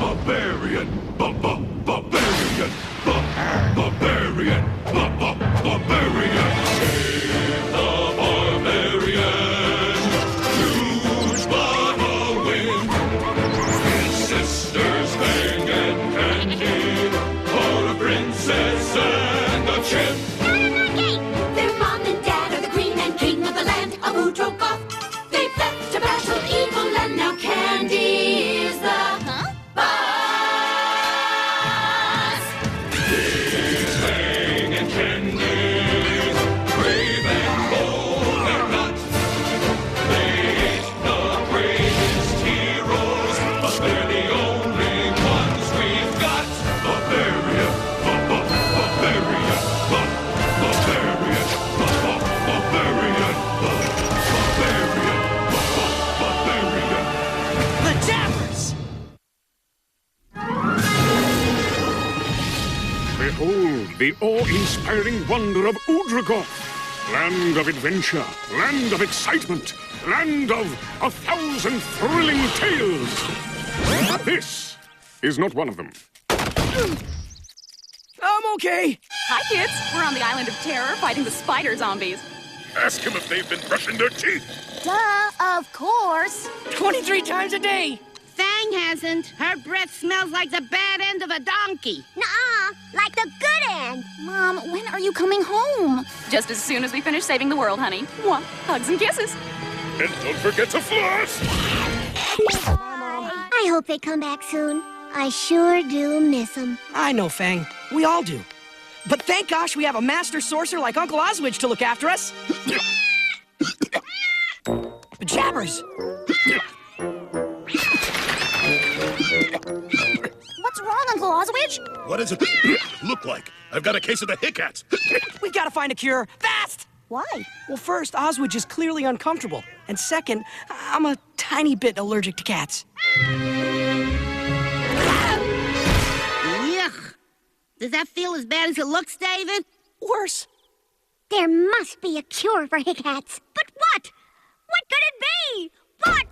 Barbarian! Barbarian! Barbarian! Barbarian! Save the barbarian! Huge battle win! His sisters bang and candy for a princess and a chip! Their mom and dad are the queen and king of the land of Udrogoth. They've left to battle evil and now Candy is the boss. These bang and candy, brave and bold they're not. They ain't the greatest heroes, but they're the only ones we've got. Barbarian, barbarian, barbarian, barbarian, barbarian. The Jabbers! Behold the awe-inspiring wonder of Udrogoth, land of adventure, land of excitement, land of 1,000 thrilling tales. This is not one of them. I'm okay. Hi, kids. We're on the Island of Terror fighting the spider zombies. Ask him if they've been brushing their teeth. Duh, of course. 23 times a day. Fang hasn't. Her breath smells like the bad end of a donkey. Nuh-uh, like the good end. Mom, when are you coming home? Just as soon as we finish saving the world, honey. Mwah. Hugs and kisses. And don't forget to floss. I hope they come back soon. I sure do miss them. I know, Fang. We all do. But thank gosh we have a master sorcerer like Uncle Oswidge to look after us. Jabbers! What's wrong, Uncle Oswidge? What does it look like? I've got a case of the hiccats. We've got to find a cure. Fast! Why? Well, first, Oswidge is clearly uncomfortable. And second, I'm a tiny bit allergic to cats. Yuck. Does that feel as bad as it looks, David? Worse. There must be a cure for hiccats. But what? What could it be? What?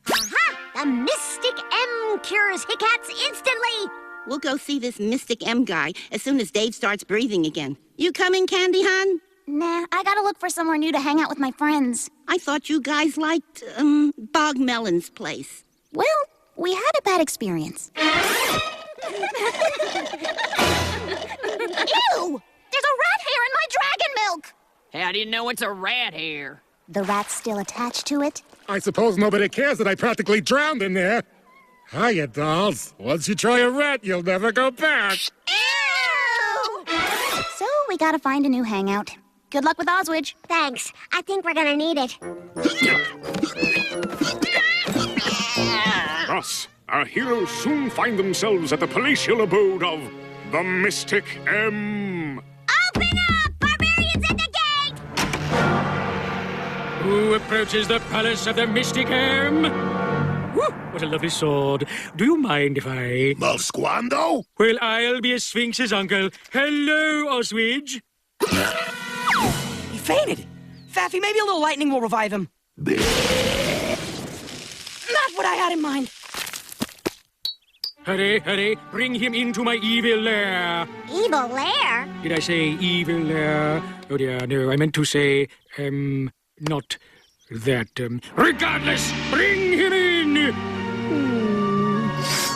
Aha! The Mystic M cures hiccats instantly. We'll go see this Mystic M guy as soon as Dave starts breathing again. You coming, Candy Hun? Nah, I gotta look for somewhere new to hang out with my friends. I thought you guys liked, Bog Melon's place. Well, we had a bad experience. Ew! There's a rat hair in my dragon milk! How do you know it's a rat hair? The rat's still attached to it? I suppose nobody cares that I practically drowned in there. Hiya, dolls. Once you try a rat, you'll never go back. Ew! So we gotta find a new hangout. Good luck with Oswidge. Thanks. I think we're gonna need it. Thus, our heroes soon find themselves at the palatial abode of the Mystic M. Open up! Barbarians at the gate! Who approaches the palace of the Mystic M? Whew, what a lovely sword. Do you mind if I... Malsquando? Well, I'll be a Sphinx's uncle. Hello, Oswidge. He fainted. Faffy, maybe a little lightning will revive him. Not what I had in mind. Hurry, hurry, bring him into my evil lair. Evil lair? Did I say evil lair? Oh dear, no, I meant to say, not that, Regardless, bring him in!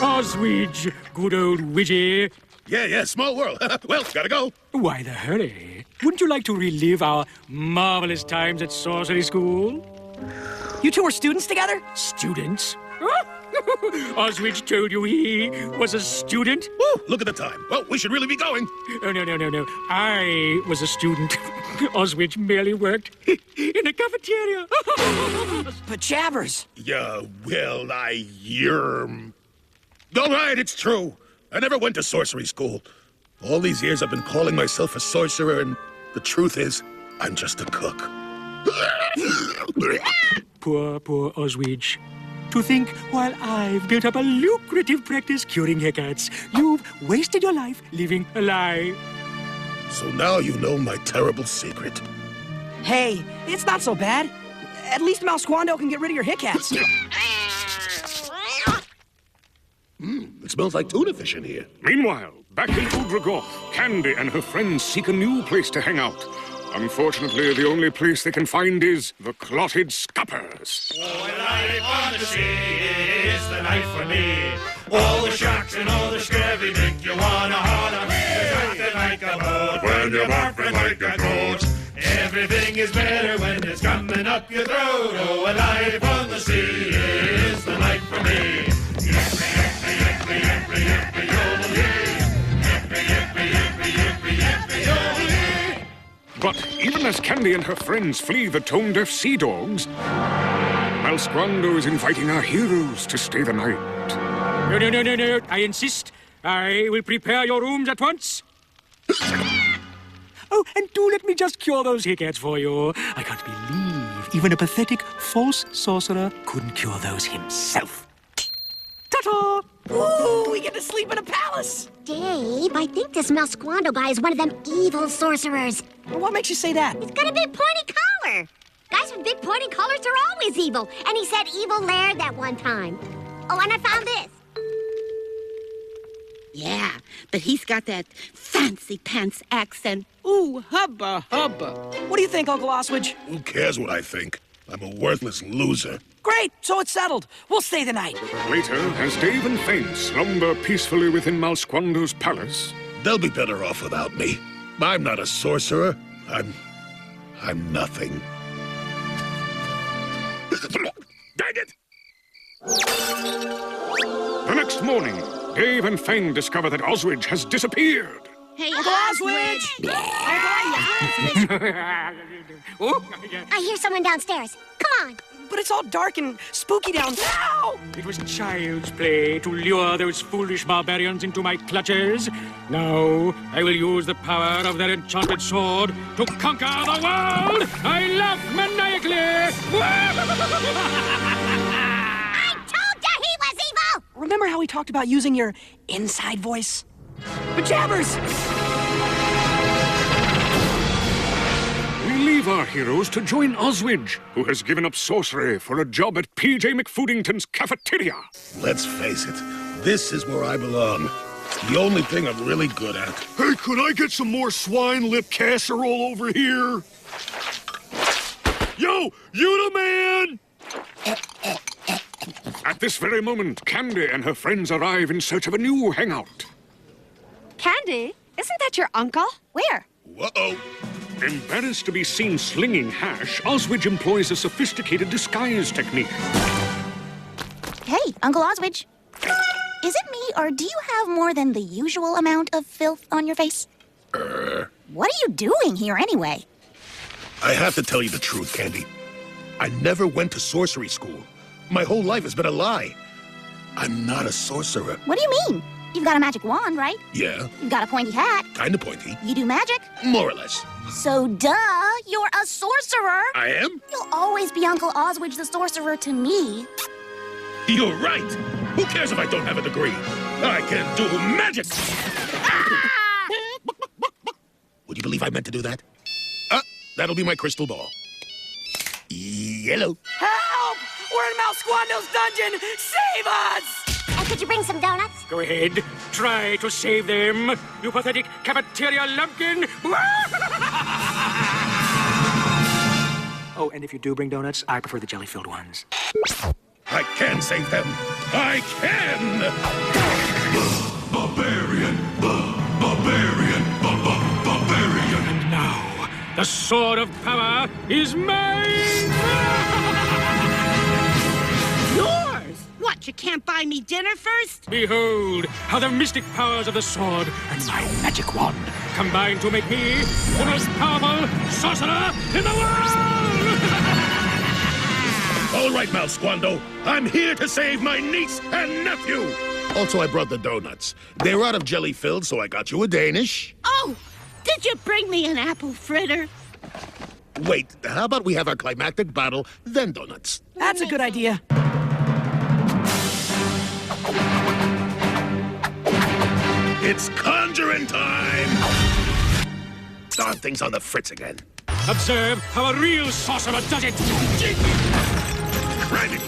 Oswidge, good old Widgie. Yeah, small world. Well, gotta go. Why the hurry? Wouldn't you like to relive our marvelous times at sorcery school? You two were students together? Students? Oswidge told you he was a student? Woo, look at the time. Well, we should really be going. Oh, no. I was a student. Oswidge merely worked in a cafeteria. But Jabbers. Yeah, well, All right, it's true. I never went to sorcery school. All these years I've been calling myself a sorcerer, and the truth is, I'm just a cook. Poor Oswidge. To think, while I've built up a lucrative practice curing hiccats, you've wasted your life living a lie. So now you know my terrible secret. Hey, it's not so bad. At least Malsquando can get rid of your hiccats. smells like tuna fish in here. Meanwhile, back in Udragoth, Candy and her friends seek a new place to hang out. Unfortunately, the only place they can find is the Clotted Scuppers. Oh, a life on the sea is the life for me. All the sharks and all the scurvy make you wanna holler. There's nothing like a boat when you're barfing like a goat. Everything is better when it's coming up your throat. Oh, a life on the sea is the life for me. Yippee, yippee, yippee, yippee, yippee, yodel-yee. Yippee, yippee, yippee, yippee, yippee, yodel-yee. But even as Candy and her friends flee the tone-deaf sea dogs, Malsquando is inviting our heroes to stay the night. No. I insist. I will prepare your rooms at once. Oh, and do let me just cure those hiccats for you. I can't believe even a pathetic false sorcerer couldn't cure those himself. Ta-ta! Ooh, we get to sleep in a palace. Dave, I think this Malsquando guy is one of them evil sorcerers. Well, what makes you say that? He's got a big pointy collar. Guys with big pointy collars are always evil. And he said evil laird that one time. Oh, and I found this. Yeah, but he's got that fancy pants accent. Ooh, hubba, hubba. What do you think, Uncle Oswidge? Who cares what I think? I'm a worthless loser. Great, so it's settled. We'll stay the night. Later, as Dave and Fane slumber peacefully within Malsquando's palace, They'll be better off without me. I'm not a sorcerer. I'm nothing. Dang it! the next morning, Dave and Fane discover that Oswidge has disappeared. Hey, Uncle Oswidge! I hear someone downstairs. Come on. But it's all dark and spooky down now. It was child's play to lure those foolish barbarians into my clutches. Now, I will use the power of their enchanted sword to conquer the world! I laugh maniacally! I told you he was evil! Remember how we talked about using your inside voice? Pajamas! We leave our heroes to join Oswidge, who has given up sorcery for a job at P.J. McFoodington's cafeteria. Let's face it, this is where I belong. It's the only thing I'm really good at. Hey, could I get some more swine lip casserole over here? Yo, you the man! At this very moment, Candy and her friends arrive in search of a new hangout. Candy, isn't that your uncle? Where? Whoa! Embarrassed to be seen slinging hash, Oswidge employs a sophisticated disguise technique. Hey, Uncle Oswidge. Is it me, or do you have more than the usual amount of filth on your face? What are you doing here anyway? I have to tell you the truth, Candy. I never went to sorcery school. My whole life has been a lie. I'm not a sorcerer. What do you mean? You've got a magic wand, right? Yeah, You've got a pointy hat. kinda pointy. You do magic? More or less. So, duh, you're a sorcerer. I am? You'll always be Uncle Oswidge the sorcerer to me. You're right. Who cares if I don't have a degree? I can do magic! Would you believe I meant to do that? That'll be my crystal ball. Yellow. Help! We're in Malsquando's dungeon! Save us! And could you bring some donuts? Go ahead, try to save them, you pathetic cafeteria lumpkin! Oh, and if you do bring donuts, I prefer the jelly-filled ones. I can save them. I can! Barbarian, barbarian, barbarian. And now, the sword of power is mine! Yours! What, you can't buy me dinner first? Behold how the mystic powers of the sword and my magic wand combine to make me the most powerful sorcerer in the world! All right, Malsquando. I'm here to save my niece and nephew. Also, I brought the donuts. They're out of jelly filled, so I got you a Danish. Oh, did you bring me an apple fritter? Wait, how about we have our climactic battle, then donuts? That's a good idea. It's conjuring time! Darn things on the fritz again. Observe how a real sorcerer does it! Granny!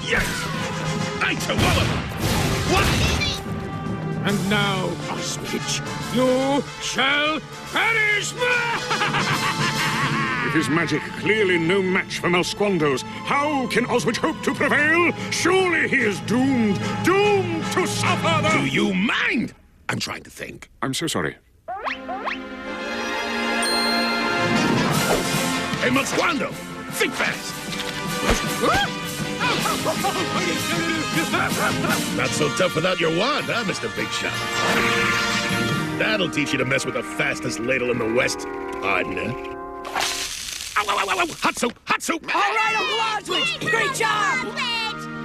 Yes! I chihuahua! What? And now, Oswich, you shall perish! With his magic clearly no match for Malsquando's, how can Oswich hope to prevail? Surely he is doomed, doomed to suffer the... Do you mind? I'm trying to think. I'm so sorry. Hey, Malsquando! Think fast! Not so tough without your wand, huh, Mr. Big Shot? That'll teach you to mess with the fastest ladle in the West, partner. Ow, ow, ow, ow, ow. Hot soup! Hot soup! All right, Uncle Oswich! Great job!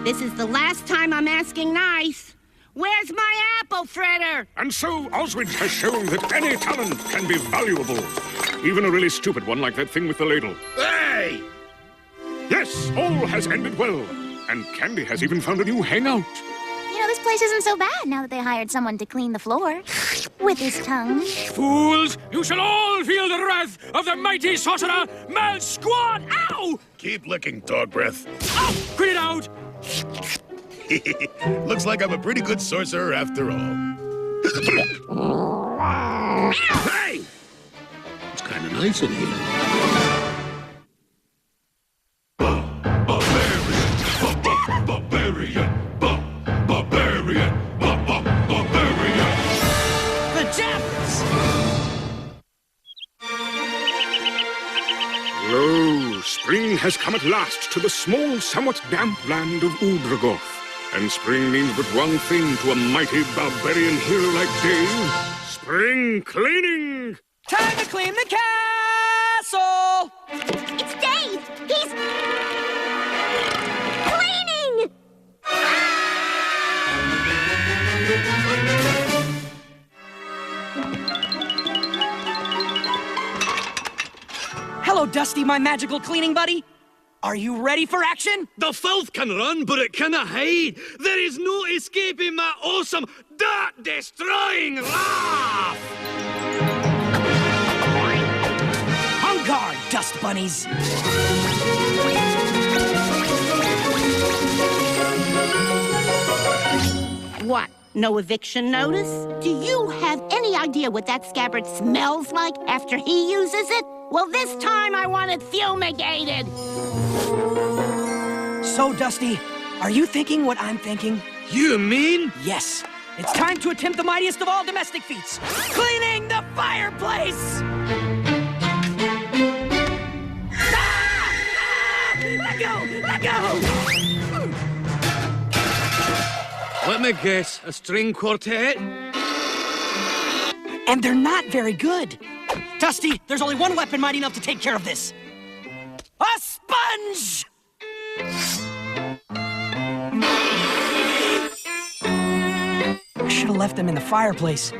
This is the last time I'm asking nice. Where's my apple fritter? And so Oswich has shown that any talent can be valuable. Even a really stupid one like that thing with the ladle. Hey! Yes, all has ended well. And Candy has even found a new hangout. You know, this place isn't so bad now that they hired someone to clean the floor. With his tongue. Fools, you shall all feel the wrath of the mighty sorcerer, Malsquan! Ow! Keep licking, dog breath. Ow! Quit it out! Looks like I'm a pretty good sorcerer after all. Hey! It's kind of nice in here. Barbarian! Barbarian! Barbarian! The Jabbers! Lo, spring has come at last to the small, somewhat damp land of Udragoth. And spring means but one thing to a mighty barbarian hero like Dave. Spring cleaning! Time to clean the castle! It's Dave! He's... cleaning! Hello, Dusty, my magical cleaning buddy. Are you ready for action? The filth can run, but it cannot hide. There is no escaping my awesome, dirt-destroying laugh! On guard, dust bunnies. What? No eviction notice? Do you have any idea what that scabbard smells like after he uses it? Well, this time I want it fumigated. So, Dusty, are you thinking what I'm thinking? You mean? Yes. It's time to attempt the mightiest of all domestic feats. Cleaning the fireplace! Ah! Ah! Let go! Let go! Let me guess, a string quartet? And they're not very good. Dusty, there's only one weapon mighty enough to take care of this. A sponge! I should have left them in the fireplace.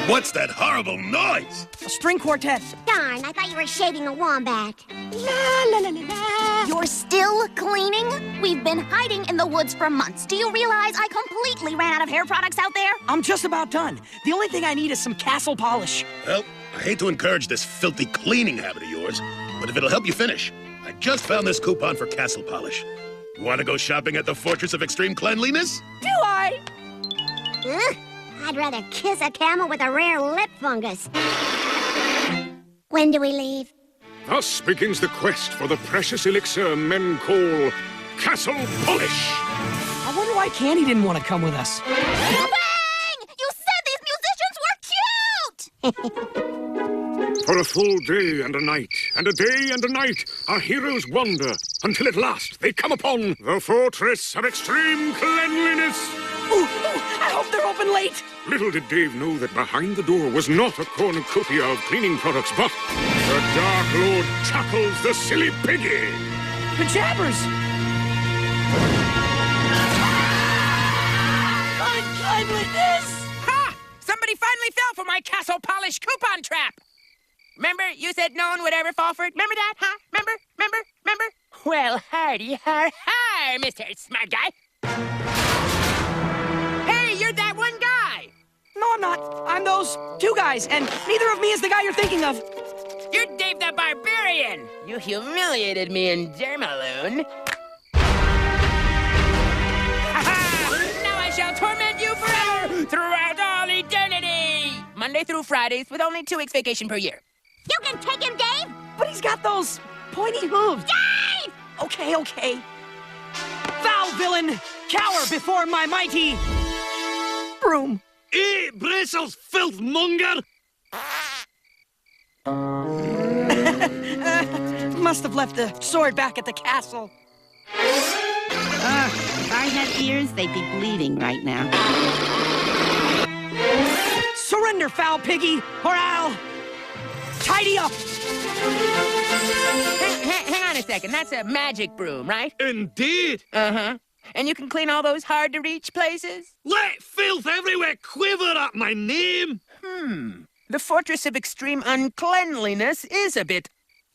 What's that horrible noise? A string quartet. Darn, I thought you were shaving a wombat. La la la la la. You're still cleaning? We've been hiding in the woods for months. Do you realize I completely ran out of hair products out there? I'm just about done. The only thing I need is some castle polish. Well, I hate to encourage this filthy cleaning habit of yours, but if it'll help you finish, I just found this coupon for castle polish. Want to go shopping at the Fortress of Extreme Cleanliness? Do I? I'd rather kiss a camel with a rare lip fungus. When do we leave? Thus begins the quest for the precious elixir men call Castle Polish. I wonder why Candy didn't want to come with us. Bang! You said these musicians were cute! For a full day and a night, and a day and a night, our heroes wander until at last they come upon the Fortress of Extreme Cleanliness. Ooh, I hope they're open late. Little did Dave know that behind the door was not a cornucopia of cleaning products, but the Dark Lord Chuckles the Silly Piggy. The Jabbers. Uncleanliness! Ha! Somebody finally fell for my castle polish coupon trap. Remember, you said no one would ever fall for it? Remember that, huh? Remember? Well, hardy, har, Mr. Smart Guy. Hey, you're that one guy. No, I'm not. I'm those two guys, and neither of me is the guy you're thinking of. You're Dave the Barbarian. You humiliated me in Dermaloon. Ha-ha! Now I shall torment you forever. Monday through Fridays with only 2 weeks vacation per year. You can take him, Dave! But he's got those pointy hooves. Dave! Okay. Foul villain! Cower before my mighty broom. Eat bristles, filth monger! Must have left the sword back at the castle. If I had ears, they'd be bleeding right now. Surrender, foul piggy, or I'll tidy up. Hang on a second. That's a magic broom, right? Indeed! Uh-huh. And you can clean all those hard-to-reach places? Let filth everywhere quiver at my name! The Fortress of Extreme Uncleanliness is a bit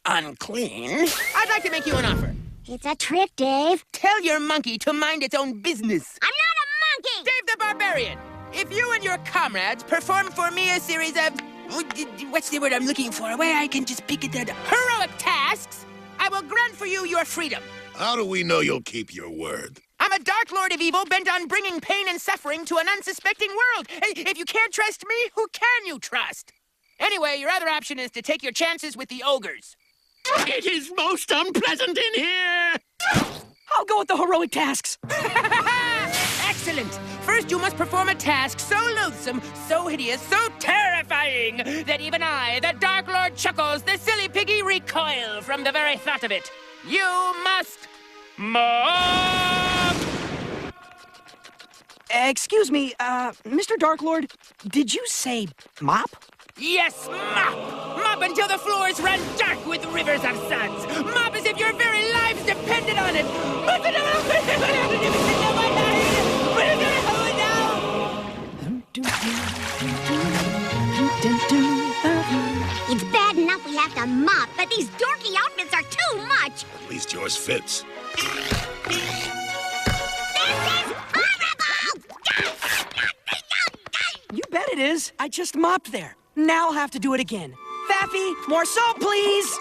unclean. I'd like to make you an offer. It's a trick, Dave. Tell your monkey to mind its own business. I'm not a monkey! Dave the Barbarian, if you and your comrades perform for me a series of... What's the word I'm looking for? Where I can just pick it at heroic tasks, I will grant for you your freedom. How do we know you'll keep your word? I'm a Dark Lord of Evil bent on bringing pain and suffering to an unsuspecting world. If you can't trust me, who can you trust? Anyway, your other option is to take your chances with the ogres. It is most unpleasant in here! I'll go with the heroic tasks. Excellent! First, you must perform a task so loathsome, so hideous, so terrifying, that even I, the Dark Lord Chuckles, the silly piggy, recoil from the very thought of it. You must... mop! Excuse me, Mr. Dark Lord, did you say mop? Yes, mop! Mop until the floors run dark with rivers of suds. Mop as if your very lives depended on it. It's bad enough we have to mop, but these dorky outfits are too much. At least yours fits. This is horrible! You bet it is. I just mopped there. Now I'll have to do it again. Faffy, more soap, please!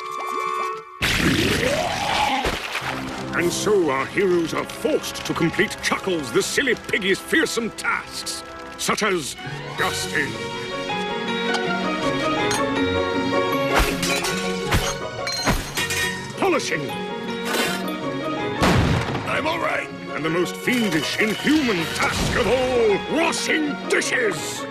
And so our heroes are forced to complete Chuckles the silly piggy's fearsome tasks, such as dusting, polishing, I'm all right. and the most fiendish, inhuman task of all, washing dishes.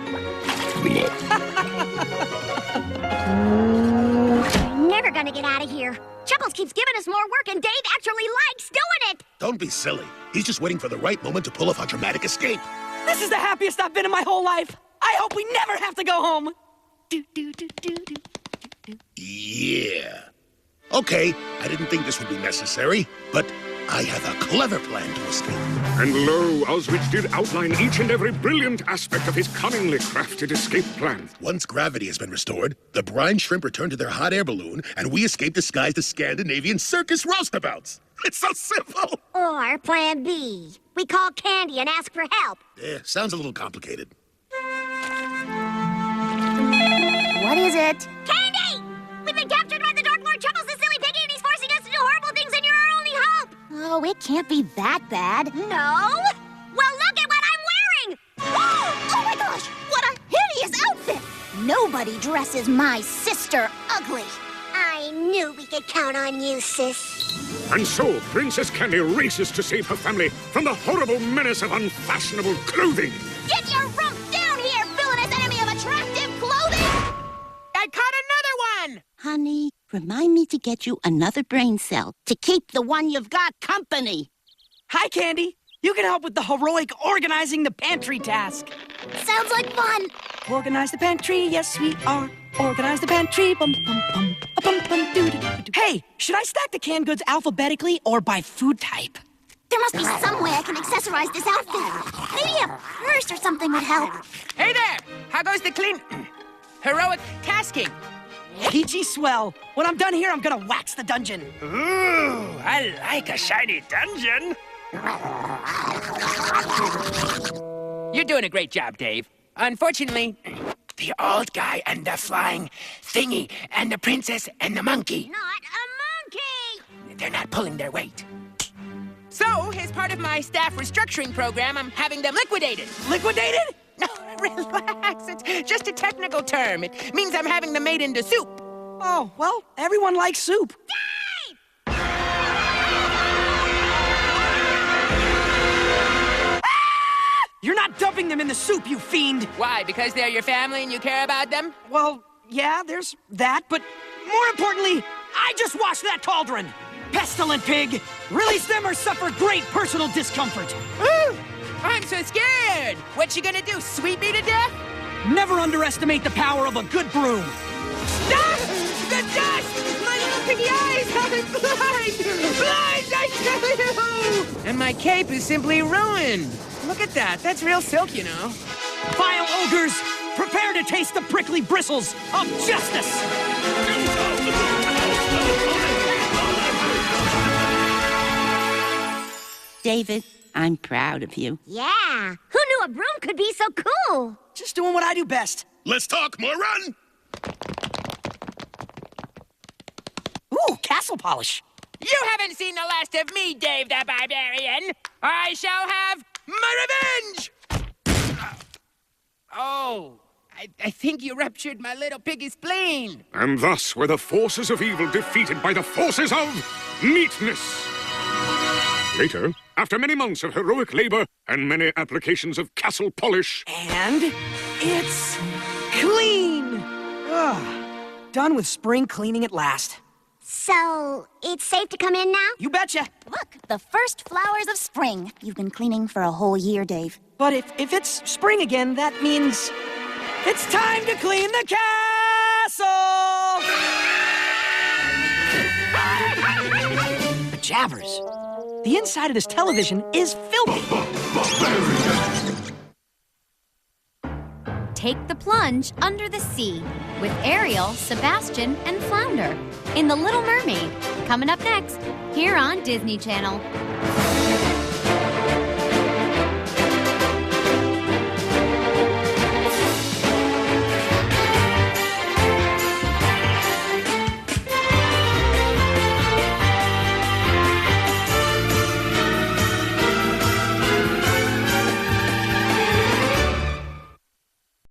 Never gonna get out of here. Chuckles keeps giving us more work, and Dave actually likes doing it. Don't be silly. He's just waiting for the right moment to pull off a dramatic escape. This is the happiest I've been in my whole life. I hope we never have to go home. Yeah. Okay, I didn't think this would be necessary, but I have a clever plan to escape. And lo, Oswich did outline each and every brilliant aspect of his cunningly crafted escape plan. Once gravity has been restored, the brine shrimp return to their hot air balloon, and we escape disguised as Scandinavian circus roustabouts. It's so simple. Or plan B. We call Candy and ask for help. Sounds a little complicated. What is it? Candy! We've been captured by the Dark Lord Chuckles, the silly piggy, and he's forcing us to do horrible things, and you're our only hope. Oh, it can't be that bad. No? Well, look at what I'm wearing! Oh my gosh! What a hideous outfit! Nobody dresses my sister ugly. I knew we could count on you, sis. And so, Princess Candy races to save her family from the horrible menace of unfashionable clothing. Get your rump down here, villainous enemy of attractive clothing! I caught another one! Honey, remind me to get you another brain cell to keep the one you've got company. Hi, Candy. You can help with the heroic organizing the pantry task. Sounds like fun. Organize the pantry, yes we are. Organize the pantry, bum bum bum, a bum bum doo doo doo doo. Hey, should I stack the canned goods alphabetically or by food type? There must be some way I can accessorize this outfit. Maybe a purse or something would help. Hey there! How goes the clean... heroic tasking? Peachy swell. When I'm done here, I'm gonna wax the dungeon. Ooh, I like a shiny dungeon. You're doing a great job, Dave. Unfortunately, the old guy and the flying thingy and the princess and the monkey... Not a monkey! They're not pulling their weight. So, as part of my staff restructuring program, I'm having them liquidated. Liquidated? No, relax. It's just a technical term. It means I'm having them made into soup. Oh, well, everyone likes soup. You're not dumping them in the soup, you fiend! Why? Because they're your family and you care about them? Well, yeah, there's that, but more importantly, I just washed that cauldron! Pestilent pig! Release them or suffer great personal discomfort! Ooh, I'm so scared! What you gonna do, sweep me to death? Never underestimate the power of a good broom! Stop! The dust! My little piggy eyes! I'm blind! Blind, I tell you! And my cape is simply ruined. Look at that. That's real silk, you know. Vile ogres, prepare to taste the prickly bristles of justice! David, I'm proud of you. Yeah. Who knew a broom could be so cool? Just doing what I do best. Let's talk, moron! Ooh, castle polish. You haven't seen the last of me, Dave the Barbarian. I shall have my revenge! I think you ruptured my little piggy spleen. And thus were the forces of evil defeated by the forces of neatness. Later, after many months of heroic labor and many applications of castle polish... And it's clean! Ugh. Done with spring cleaning at last. So, it's safe to come in now? You betcha. Look, the first flowers of spring. You've been cleaning for a whole year, Dave. But if it's spring again, that means it's time to clean the castle! But Jabbers, the inside of this television is filthy. Take the plunge under the sea with Ariel, Sebastian, and Flounder in The Little Mermaid. Coming up next, here on Disney Channel.